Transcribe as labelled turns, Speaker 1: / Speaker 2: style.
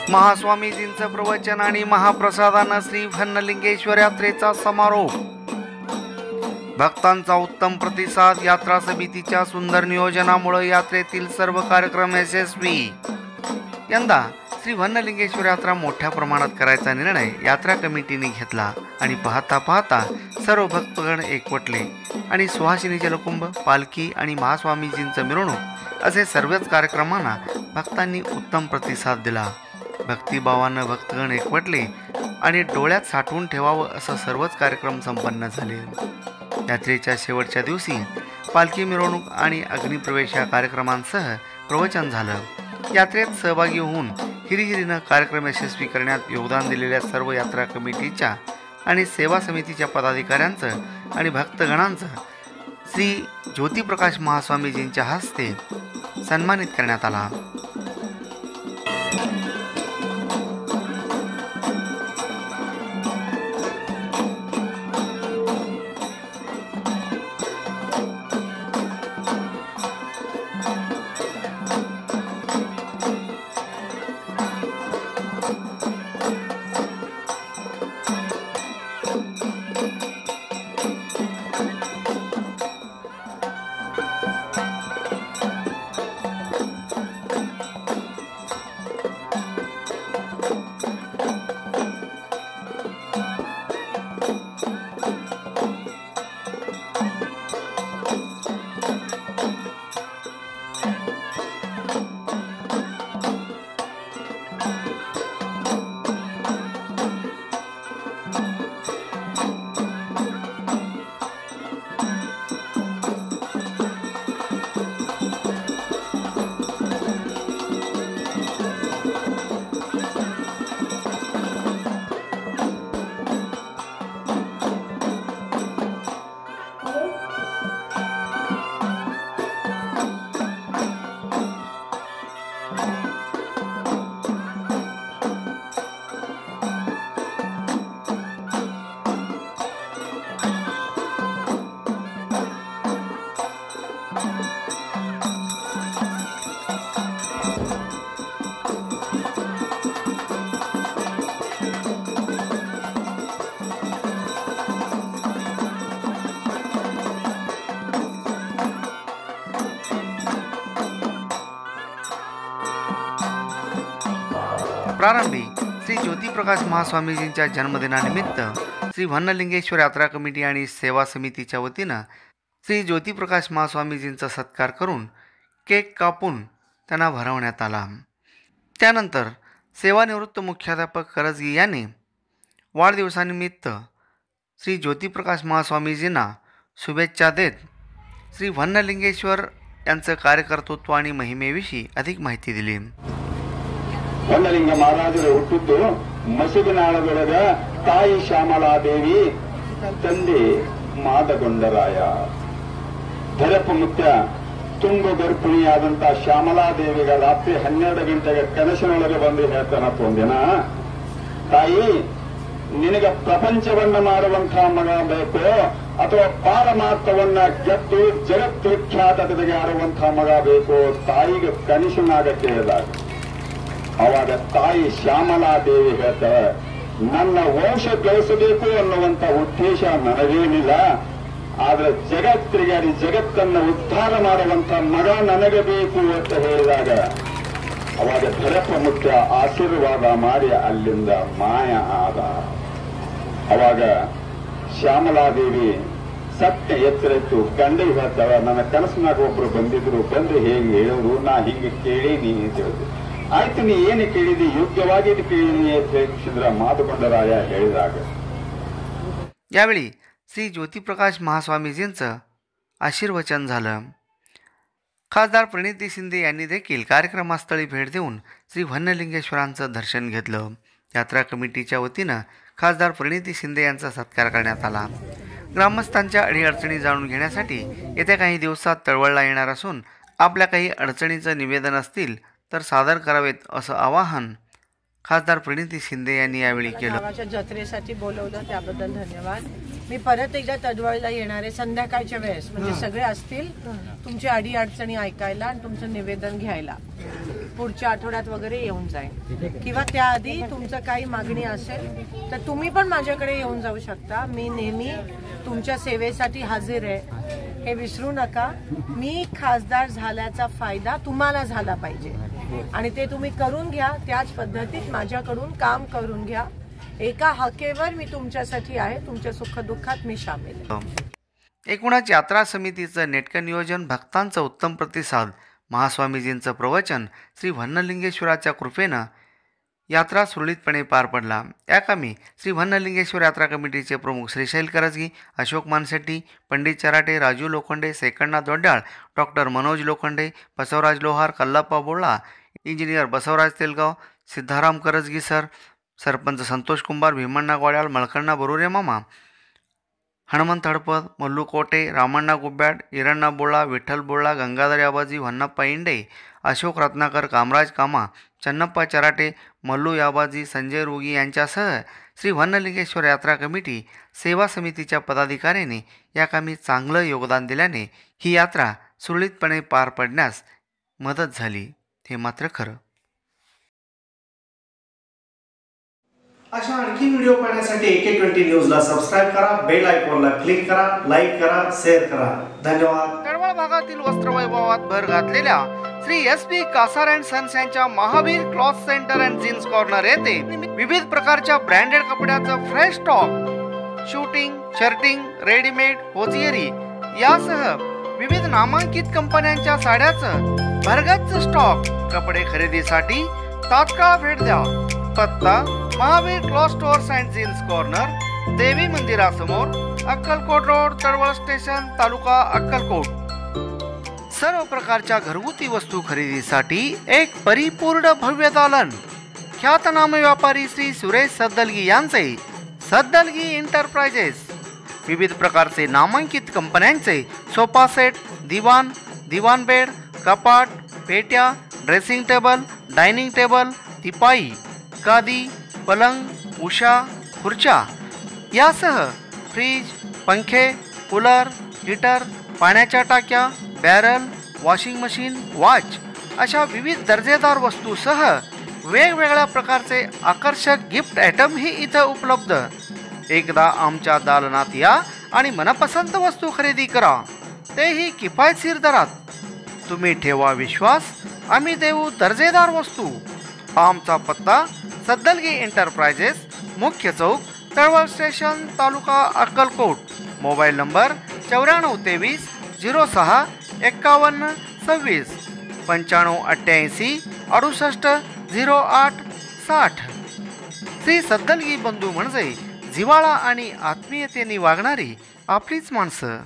Speaker 1: महास्वामीजींचं प्रवचन आणि महाप्रसादानं श्री व्हन्नलिंगेश्वर यात्रेचा समारोप। भक्तांचा उत्तम प्रतिसाद। यात्रा समितीच्या सुंदर नियोजनामुळे यात्रेतील सर्व कार्यक्रम यशस्वी। यंदा श्री व्हन्नलिंगेश्वर यात्रा मोठ्या प्रमाणात करायचा निर्णय यात्रा कमिटीने घेतला आणि पाहता पाहता सर्व भक्तगण एकवटले आणि सुहासिनी जलकुंभ, पालखी आणि महास्वामीजींचं मिरवणूक असे सर्वच कार्यक्रमांना भक्तांनी उत्तम प्रतिसाद दिला। भक्तिभावानं भक्तगण एकवटले आणि डोळ्यात साठवून ठेवावं असं सर्वच कार्यक्रम संपन्न झाले। यात्रेच्या शेवटच्या दिवशी पालखी मिरवणूक आणि अग्निप्रवेश या कार्यक्रमांसह प्रवचन झालं। यात्रेत सहभागी होऊन हिरिहिरीनं कार्यक्रम यशस्वी करण्यात योगदान दिलेल्या सर्व यात्रा कमिटीच्या आणि सेवा समितीच्या पदाधिकाऱ्यांचं आणि भक्तगणांचं श्री ज्योतिप्रकाश महास्वामीजींच्या हस्ते सन्मानित करण्यात आला। प्रारंभी श्री ज्योतिप्रकाश महास्वामीजींच्या जन्मदिनानिमित्त श्री व्हन्नलिंगेश्वर यात्रा कमिटी आणि सेवा समितीच्या वतीनं श्री ज्योतिप्रकाश महास्वामीजींचा सत्कार करून केक कापून त्यांना भरवण्यात आला। त्यानंतर सेवानिवृत्त मुख्याध्यापक करजगी यांनी वाढदिवसानिमित्त श्री ज्योतिप्रकाश महास्वामीजींना शुभेच्छा देत श्री व्हन्नलिंगेश्वर यांचं कार्यकर्तृत्व आणि महिमेविषयी अधिक माहिती दिली।
Speaker 2: ಹೊನ್ನಲಿಂಗ ಮಹಾರಾಜರು ಹುಟ್ಟಿದ್ದು ಮಸೂಬಿನಾಳದೊಳಗ ತಾಯಿ ಶ್ಯಾಮಲಾದೇವಿ, ತಂದೆ ಮಾದಗೊಂಡರಾಯ। ಭರಪ ಮುತ್ಯ ತುಂಬ ಗರ್ಭಿಣಿಯಾದಂತ ಶ್ಯಾಮಲಾದೇವಿಗ ರಾತ್ರಿ 12 ಗಂಟೆಗೆ ಕನಸಿನೊಳಗೆ ಬಂದು ಹೇಳ್ತಾನಪ್ಪ ಒಂದಿನ, ತಾಯಿ ನಿನಗ ಪ್ರಪಂಚವನ್ನ ಮಾಡುವಂತಹ ಮಗ ಬೇಕು ಅಥವಾ ಪಾರಮಾರ್ಥವನ್ನ ಗೆದ್ದು ಜಗತ್ ವಿಖ್ಯಾತತೆಗೆ ಆಡುವಂತಹ ಮಗ ಬೇಕು? ತಾಯಿಗೆ ಕನಸಿನಾಗ ಕೇಳಿದಾಗ ಅವಾಗ ತಾಯಿ ಶ್ಯಾಮಲಾದೇವಿ ಹೇಳ್ತಾಳೆ, ನನ್ನ ವಂಶ ಗಳಿಸಬೇಕು ಅನ್ನುವಂತ ಉದ್ದೇಶ ನನಗೇನಿಲ್ಲ, ಆದ್ರೆ ಜಗತ್ತಿಗೆ ಜಗತ್ತನ್ನು ಉದ್ಧಾರ ಮಾಡುವಂತ ಮಗ ನನಗೆ ಬೇಕು ಅಂತ ಹೇಳಿದಾಗ ಅವಾಗ ಭರತ ಮುಖ್ಯ ಆಶೀರ್ವಾದ ಮಾಡಿ ಅಲ್ಲಿಂದ ಮಾಯ ಆದ। ಅವಾಗ ಶ್ಯಾಮಲಾದೇವಿ ಸತ್ಯ ಎಚ್ಚರಿತ್ತು, ಗಂಡಿಗೆ ಹೇಳ್ತಾಳ, ನನ್ನ ಕನಸಿನಾಗ ಒಬ್ರು ಬಂದಿದ್ರು, ಬಂದು ಹೇಗೆ ಹೇಳಿದ್ರು, ನಾ ಹಿಂಗೆ ಕೇಳೀನಿ ಅಂತ ಹೇಳಿದ್ರು। ಆಯ್ತು, ನೀ ಏನು ಕೇಳಿದಿ, योग्यವಾಗಿ ಕೇಳಿನಿ ಅಂತ ಹೇಳಿ ಮಾದಗೊಂಡರಾಯ ಹೇಳಿದಾಗ
Speaker 1: यावेळी श्री ज्योतिप्रकाश महास्वामीजींचं आशीर्वचन झालं। खासदार प्रणिती शिंदे यांनी देखील कार्यक्रमस्थळी भेट देऊन श्री व्हन्नलिंगेश्वरांचं दर्शन घेतलं। यात्रा कमिटीच्या वतीनं खासदार प्रणिती शिंदे यांचा सत्कार करण्यात आला। ग्रामस्थांच्या अडीअडचणी जाणून घेण्यासाठी येत्या काही दिवसात तळवळला येणार असून आपल्या काही अडचणीचं निवेदन असतील तर सादर करावेत असं आवाहन खासदार प्रणिती शिंदे यांनी यावेळी केलं।
Speaker 3: गावाच्या जत्रेसाठी बोलवलं त्याबद्दल धन्यवाद। मी परत एकदा तडवळला येणार आहे संध्याकाळच्या वेळेस, म्हणजे सगळे असतील तुमची अडी अडचणी ऐकायला आणि तुमचं निवेदन घ्यायला। पुढच्या आठवड्यात वगैरे येऊन जाईन, किंवा त्याआधी तुमचं काही मागणी असेल तर तुम्ही पण माझ्याकडे येऊन जाऊ शकता. मी नेहमी तुमच्या सेवेसाठी हजर आहे, हे विसरू नका. मी खासदार झाल्याचा फायदा तुम्हाला झाला पाहिजे आणि ते तुम्ही करून घ्या. त्याच पद्धतीत माझ्याकडून काम करून घ्या. एका हकेवर मी तुमच्यासाठी आहे, तुमच्या सुखदुःखात मी सामील आहे.
Speaker 1: एकूणच यात्रा समितीचं नेटकं नियोजन, भक्तांचा उत्तम प्रतिसाद, महास्वामीजींचं प्रवचन, श्री व्हन्नलिंगेश्वराच्या कृपेनं यात्रा सुरळीतपणे पार पडला. या कामी श्री व्हन्नलिंगेश्वर यात्रा कमिटीचे प्रमुख श्री शैल करजगी, अशोक मानसेट्टी, पंडित चराटे, राजू लोखंडे, सेकंडनाथ दोड्याळ, डॉक्टर मनोज लोखंडे, बसवराज लोहार, कल्लाप्पा बोळा, इंजिनियर बसवराज तेलगाव, सिद्धाराम करजगी सर, सरपंच संतोष कुंभार, भीमण्णा गोळ्याळ, मळकण्णा बरुरे मामा, हनुमंत हडपद, मल्लू कोटे, रामण्णा गुब्याड, इरण्णा बोळा, विठ्ठल बोळा, गंगाधर याबाजी, व्हन्नप्पा इंडे, अशोक रत्नाकर, कामराज कामा, चन्नप्पा चराटे, मल्लू याबाजी, संजय रोगी यांच्यासह श्री व्हन्नलिंगेश्वर यात्रा कमिटी सेवा समितीच्या पदाधिकाऱ्यांनी या कामी चांगलं योगदान दिल्याने ही यात्रा सुरळीतपणे पार पडण्यास मदत झाली, हे मात्र खरं.
Speaker 4: अशा आणखी व्हिडिओ पाहण्यासाठी AK20 न्यूजला सबस्क्राईब करा, बेल आयकॉनला क्लिक करा, लाईक करा, शेअर करा. धन्यवाद.
Speaker 1: तळवळ भागातील वस्त्रवैभवात भर घातलेल्या Shri SP Kasar and sons यांच्या Mahavir cloth centre and jeans corner येथे विविध प्रकारच्या ब्रँडेड कपड्याचं fresh stock, suiting, shirting, readymade, hosiery यासह विविध नामांकित कंपन्यांच्या साड्याचं भरगच्च स्टॉक. कपडे खरेदीसाठी तात्काळ भेट द्या. पत्ता Mahavir cloth stores and jeans corner, देवी मंदिरासमोर, अक्कलकोट रोड, तळवळ स्टेशन, तालुका अक्कलकोट. सर्व प्रकारच्या घरगुती वस्तू खरेदीसाठी एक परिपूर्ण भव्य दालन. ख्यातनाम व्यापारी श्री सुरेश सद्दलगी यांचे सद्दलगी एंटरप्राइजेस. विविध प्रकारचे नामांकित कंपन्यांचे सोफा सेट, दिवाण, दिवाण बेड, कपाट, पेट्या, ड्रेसिंग टेबल, डायनिंग टेबल, तिपाई, गादी, पलंग, उशा, खुर्च्या यासह फ्रीज, पंखे, कूलर, हीटर, पाण्याच्या टाक्या, बॅरल, वॉशिंग मशीन, वॉच अशा विविध दर्जेदार वस्तूसह वेगवेगळ्या प्रकारचे आकर्षक गिफ्ट आयटमही इथं उपलब्ध. एकदा आमच्या दालनात या आणि मनपसंत वस्तू खरेदी करा, तेही किफायतशीर दरात. तुम्ही ठेवा विश्वास, आम्ही देऊ दर्जेदार वस्तू. आमचा पत्ता सद्दलगी एंटरप्राइजेस, मुख्य चौक, Talwal station, taluka Akkalkot. Mobile number 9423 06 51 26 95 88 68 08 60. Shri Saddalagi बंधू म्हणजे जिव्हाळा आणि आत्मीयतेने वागणारी आपलीच माणसं.